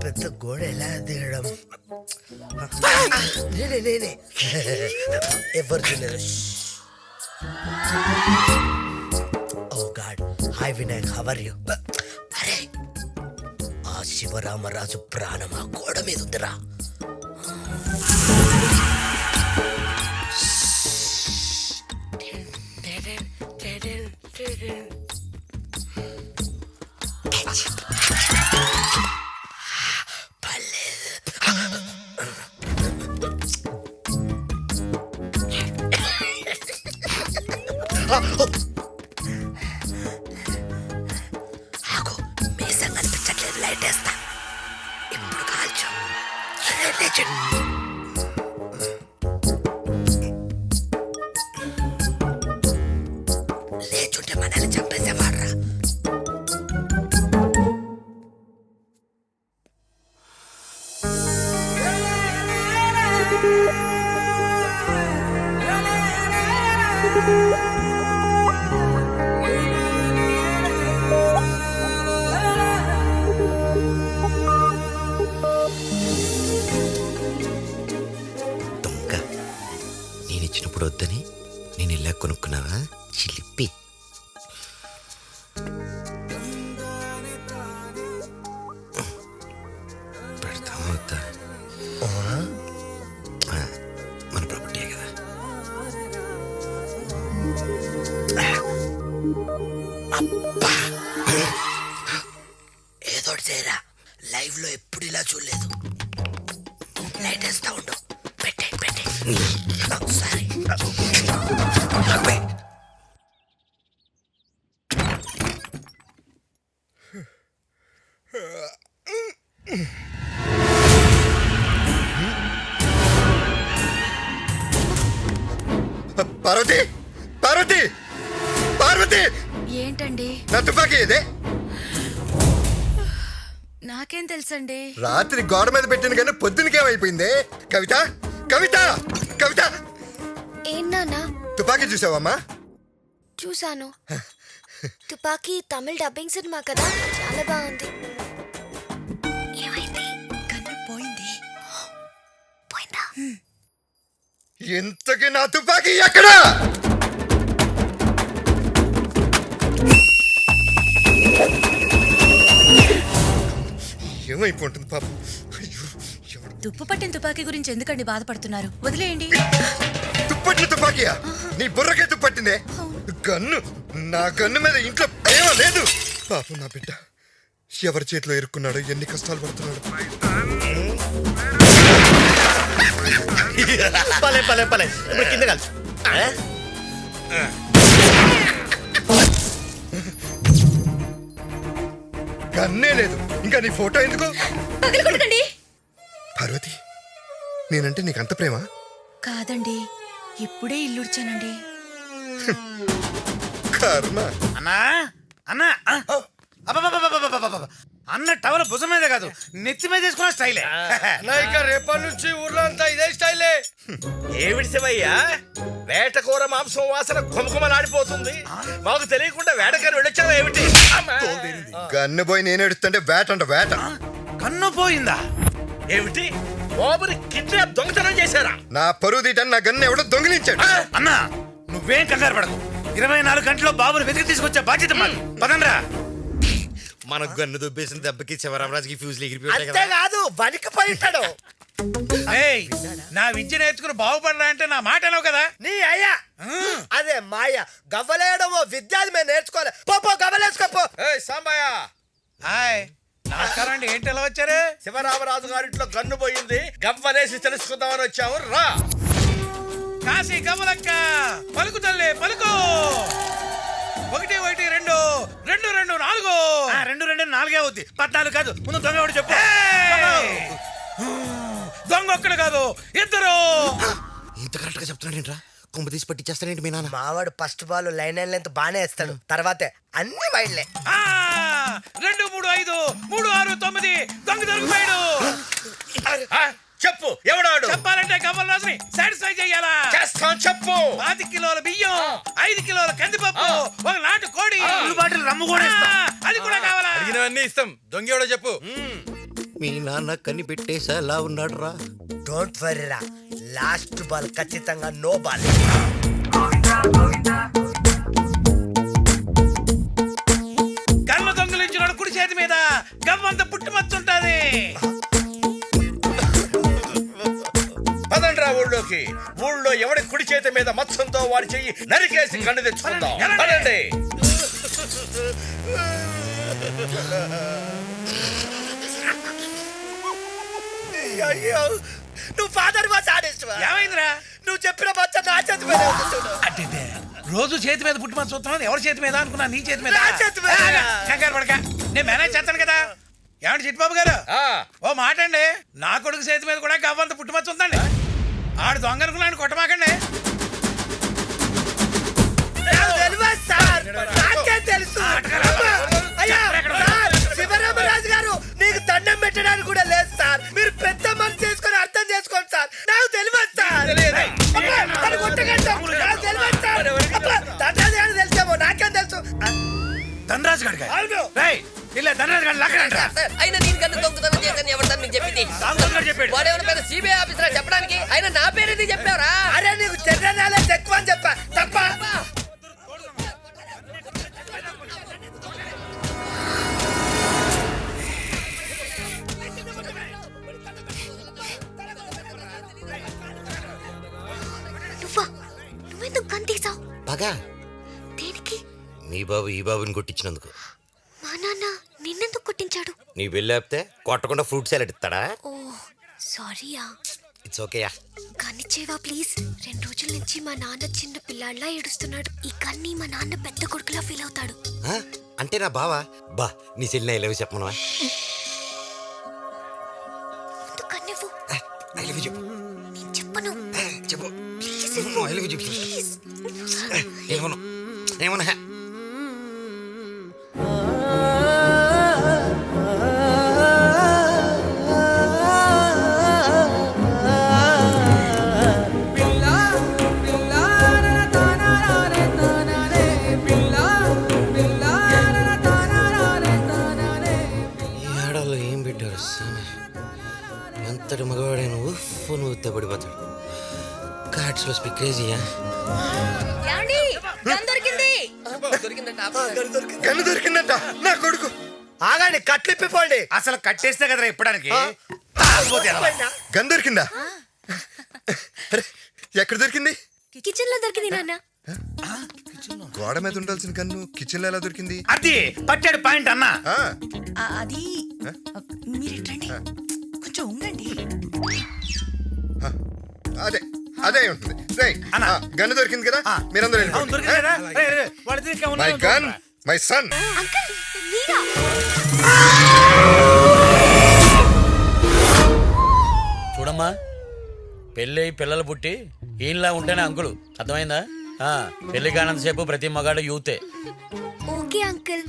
పెద్ద గోడ ఎలా దిగడం? నేనే ఎవరు చూడలేదు. Oh God, hi Vinayak, how are you? అరే, ఆ శివరామరాజు ప్రాణం ఆ గోడ మీద ఉందిరా. ఆగు, మీసం కనిపించట్లేదు, లైట్ వేస్తా. ఇప్పుడు కాల్చు. లేచుంటే మనల్ని చంపేసేవాడ్రా. దొంగ, నేను ఇచ్చినప్పుడు వద్దని నేను ఇలా కొనుక్కున్నావా చిలిపి? పెడతావా వద్దా? మన ప్రాపర్టీ కదా. అబ్బా, ఏదో చేయరా. లైవ్ లో ఎప్పుడు ఇలా చూడలేదు. లైట్ వేస్తా ఉండు. పెట్టే సారీ. పార్వతి, పార్వతి, పార్వతి! ఏంటండి? నా తుపాకీ ఇదే. నాకేం తెలుసండి? రాత్రి గోడ మీద పెట్టిన కానీ పొద్దునకేమైపోయింది? కవిత, కవిత, కవిత! ఏం నాన్న? తుపాకీ చూసావమ్మా? చూసాను. తుపాకీ తమిళ డబ్బింగ్ సినిమా కదా, చాలా బాగుంది. ఏమైంది? కన్ను పోయింది. పోయిందా? ఇంతకీ నా తుపాకీ ఎక్కడా? ఏమైపోతుంది పాపం. తుప్పు పట్టిన తుపాకీ గురించి ఎందుకండి బాధపడుతున్నారు? వదిలేయండి. తుప్పట్టిన తుపాకీయా? నీ బుర్రకే తుప్పట్టిందే. గన్ను, నా గన్ను మీద ఇంట్లో ప్రేమ లేదు. పాపం నా బిడ్డ ఎవరి చేతిలో ఇరుక్కున్నాడు, ఎన్ని కష్టాలు పడుతున్నాడు. పలే ఇప్పుడు కింద కాల్చు. గన్నే లేదు, ఇంకా నీ ఫోటో ఎందుకు? పార్వతి, నేనంటే నీకంత ప్రేమ? కాదండి, ఇప్పుడే ఇల్లుడ్చానండి. కర్మ. అన్నా అన్నా అన్న టవల్ భుజం మీద కాదు, నెత్తి మీద తీసుకున్న స్టైలే. రేపటి నుంచి ఊర్లో అంతా ఇదే స్టైలే. ఏమిటి శివయ్యా, వేటకూర మాంసం వాసన ఘుమఘుమలాడిపోతుంది. మాకు తెలియకుండా వేటకారు వెళ్ళొచ్చావా ఏమిటి? గన్ను పోయి నేను ఎడుతుంటే వేట అంట వేట. కన్ను పోయిందా? ఏమిటి, బాబుని కిడ్నాప్ దొంగతనం చేశారా? నా పరువు తీయటాన్ని నా గన్ను ఎవడో దొంగిలించాడు. అన్నా నువ్వేం కంగారు పడకు, 24 గంటల్లో బాబుని వెతికి తీసుకొచ్చే బాధ్యత మాది. పదండ్రా. మన గన్ను దుబ్బేసిన దెబ్బకి శివరామరాజుకి ఫ్యూజ్లు అంతే కాదు, వణికిపోయి ఉంటాడు. ఏయ్, నా విద్య నేర్చుకుని బాగుపడరా అంటే నా మాట అనవు కదా. నీ అయ్యా అదే మాయ గవ్వలేయడమో విద్యాది మేము నేర్చుకోలే. పో గవ్వలేసుకోపో. సాంబయ్య, హాయ్, నమస్కారం అండి. ఏంటి ఎలా వచ్చారు? శివరామరాజు గారింట్లో గన్ను పోయింది, గవ్వలేసి తెలుసుకుందామని వచ్చాము. రా. కాశీ కమలక్క పలుకు తల్లి పలుకు. 1 1 2 2 2 4. 2 2 4 అవుద్ది, 14 కాదు. ముందు దొంగ ఎవడు చెప్పు. దొంగ ఒక్కడు కాదు, ఇద్దరు. ఇంత కరెక్ట్ గా చెప్తున్నాడేంట్రా? కుంభ తీసి పట్టించేస్తాడేంటి మీ నాన్న? మావాడు ఫస్ట్ బాల్ లైన్ లెంత్ బానే వేస్తాడు, తర్వాతే అన్ని వైడ్లే. 2 3 5 3 6 9 దొంగ దొరికిపోయాడు. చెప్పు, ఎవడాడు? చెప్పాలంటే కమల్ రాజుని సాటిస్ఫై చెయ్యాలా? చేస్తాం, చెప్పు. 5 కిలోల బియ్యం, 5 కిలోల కందిపప్పు, 1 నాటు కోడి, 2 బాటిల్ రమ్ము కూడా ఇస్తాం. అది కూడా కావాలా? అడిగినవన్నీ ఇస్తాం. దొంగ ఎవడో చెప్పు. మీ నాన్న కనిపెట్టేసేలా ఉన్నాడు రా. డోంట్ వరీ రా, లాస్ట్ బాల్ ఖచ్చితంగా నో బాల్. కళ్ళ దొంగలించిన కుడి చేతి మీద గవ్వంత పుట్టుమచ్చుంటది. పదండ్రా ఊళ్ళోకి. ఊళ్ళో ఎవడి కుడి చేతి మీద మత్సంతో వాడి చెయ్యి నరికేసి కన్ను తెచ్చుకుందాం. పదండి. అయ్యో, నువ్వు ఫాదర్ మా సాడేస్తావా? ఏమైందిరా? నువ్వు చెప్పిన బచ్చ నా చేతి మీద ఉంది చూడు. అంటే రోజు చేతి మీద పుట్టుమచ్చ చూస్తున్నాను. ఎవరి చేతి మీద అనుకున్నా? నీ చేతి మీద. నా చేతి మీద. కంగారు పడక, నేను మేనేజ్ చేస్తాను కదా. ఏమండి చిట్టుబాబు గారు, ఆ, ఓ మాట అండి, నా కొడుకు చేతి మీద కూడా గవ్వంత పుట్టుమచ్చ ఉందండి. ఆడు దొంగ అనుకున్నాను, కొట్టమాకండి. నాకు తెలియదు సార్, నాకే తెలుసు. అయ్యా, సార్, శివరామరాజు గారు, నీకు దండం పెట్టడానికి కూడా లేదు సార్. మీరు పెద్ద మనసు చేసుకొని అర్థం చేసుకోండి సార్. నాకు తెలియదు సార్. అబ్బా, తను కొట్టకండి సార్. నాకు తెలియదు సార్. అబ్బా, దండాది గారు తెలిసేమో, నాకేం తెలుసు. ధనరాజు గారు అవును. ధనరాజు గారు లాక్కడంట్రా. అయినా నేను కన్నా దొంగతనం చేశాను ఎవరు మీకు చెప్పింది? చెప్పాడు. వాడేమైనా పెద్ద సిబిఐ ఆఫీసర్ చెప్పడానికి? అయినా నా పేరు ఎందుకు చెప్పావురా? అరే నీకు చెడ్డనాలే ఎక్కువ అని చెప్పా తప్ప. నువ్వెందుకు గంతేసావు? పగా దేనికి? మీ బాబు ఈ బాబుని కొట్టించినందుకు. మా నాన్న నిన్నెందుకు కొట్టించాడు? నీ వెళ్ళి ఆపితే కొట్టకుండా ఫ్రూట్ సాలెడ్ ఇస్తాడా? ఓ సారీయా. ఇట్స్ ఓకేయా. కన్నిచ్చేవా ప్లీజ్? 2 రోజుల నుంచి మా నాన్న చిన్న పిల్లాడిలా ఏడుస్తున్నాడు. ఈ కన్ని మా నాన్న పెద్ద కొడుకులా ఫీల్ అవుతాడు. అంటే నా బావా బా నీ చెల్లి ఐ లవ్ చెప్పమా? ముందు కన్నివ్వు. ఐ లవ్ చెప్పు. నేను చెప్పను. చెప్పు. ప్లీజ్ ఇవ్వు. ఐ లవ్ చెప్పు. ప్లీజ్. ఏమను ఏమన్నా ఏడాలో ఏం పెట్టారు స్వామి? ఎంతటి మగవాడైన ఉఫ్ నువ్వు తెబడిపోతాడు. కార్డ్స్ లో స్పీక్ క్రేజీయా. ఏమండి? గన్ దొరికింది. దొరికిందంట. కన్ను దొరికిందంట నా కొడుకు. ఆగాని కట్లిప్పిపోండి. అసలు కట్టేస్తే కదరా ఇప్పడానికి. గన్ దొరికిందా? అరే, ఎక్కడ దొరికింది? కిచెన్ లో దొరికింది నాన్న. గోడ మీద ఉండాల్సిన గన్ను కిచెన్ లో ఎలా దొరికింది? అది పట్టాడు పాయింట్ అన్నా. ఆ, అది మీరు ఇట్రండి, కొంచెం ఉండండి. అదే అదే ఉంటుంది. రేయ్, అన్న. గన్ను దొరికింది కదా, మీరందరూ అవును, వెళ్ళిపోండి. దొరికింది కదా? రే, రే, వాడి దగ్గర ఇంకా మై ఉన్నాయి. Gun my son. అంకుల్ మీరా? చూడమ్మా, పెళ్ళి పిల్లలు పుట్టి ఈయనలా ఉంటేనే అంకులు, అర్థమైందా? పెళ్లి కానంతసేపు ప్రతి మగాడు యూతే. Okay uncle.